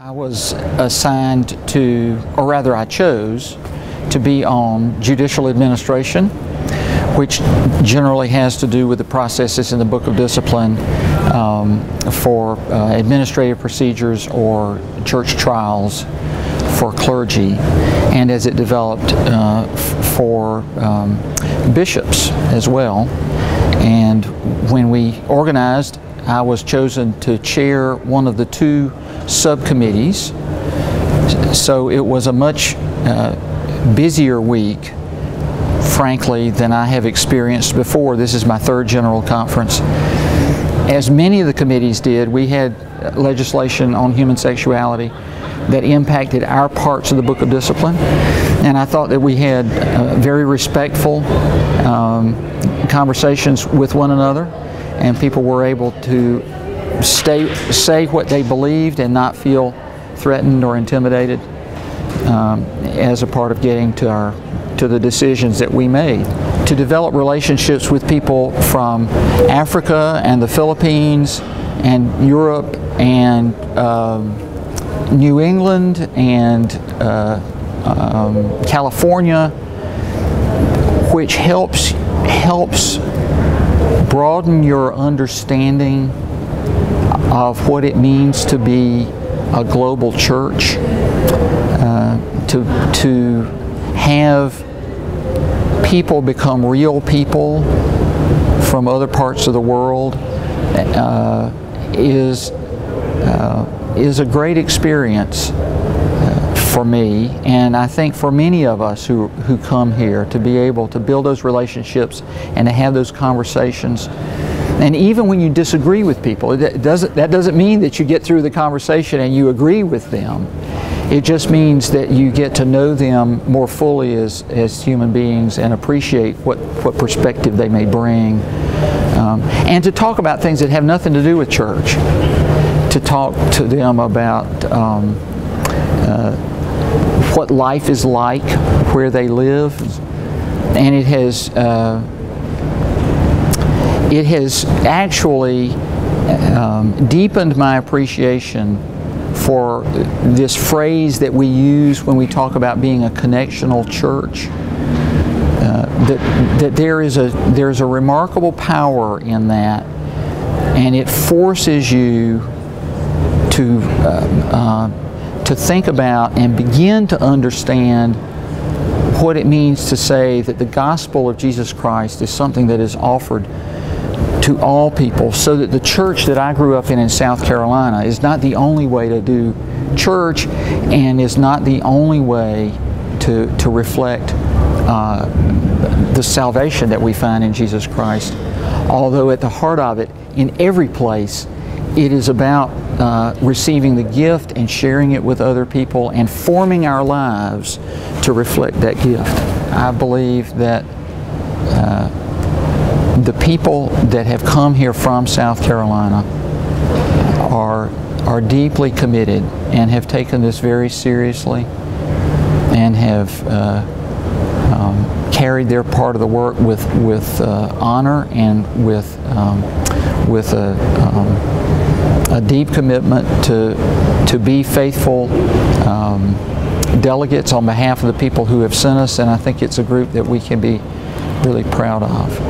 I was assigned to, or rather I chose, to be on judicial administration, which generally has to do with the processes in the Book of Discipline for administrative procedures or church trials for clergy, and as it developed for bishops as well. And when we organized, I was chosen to chair one of the two subcommittees, so it was a much busier week, frankly, than I have experienced before. This is my third General Conference. As many of the committees did, we had legislation on human sexuality that impacted our parts of the Book of Discipline, and I thought that we had very respectful conversations with one another, and people were able to say what they believed and not feel threatened or intimidated as a part of getting to the decisions that we made. To develop relationships with people from Africa and the Philippines and Europe and New England and California, which helps broaden your understanding of what it means to be a global church, to have people become real people from other parts of the world is a great experience for me, and I think for many of us who come here, to be able to build those relationships and to have those conversations. And even when you disagree with people, that doesn't mean that you get through the conversation and you agree with them. It just means that you get to know them more fully as human beings and appreciate what perspective they may bring. And to talk about things that have nothing to do with church. To talk to them about what life is like where they live. And it has actually deepened my appreciation for this phrase that we use when we talk about being a connectional church. That there's a remarkable power in that, and it forces you to think about and begin to understand what it means to say that the gospel of Jesus Christ is something that is offered to all people, so that the church that I grew up in South Carolina is not the only way to do church, and is not the only way to reflect the salvation that we find in Jesus Christ. Although at the heart of it, in every place, it is about receiving the gift and sharing it with other people and forming our lives to reflect that gift. I believe that the people that have come here from South Carolina are deeply committed and have taken this very seriously, and have carried their part of the work with honor and with a deep commitment to be faithful delegates on behalf of the people who have sent us, and I think it's a group that we can be really proud of.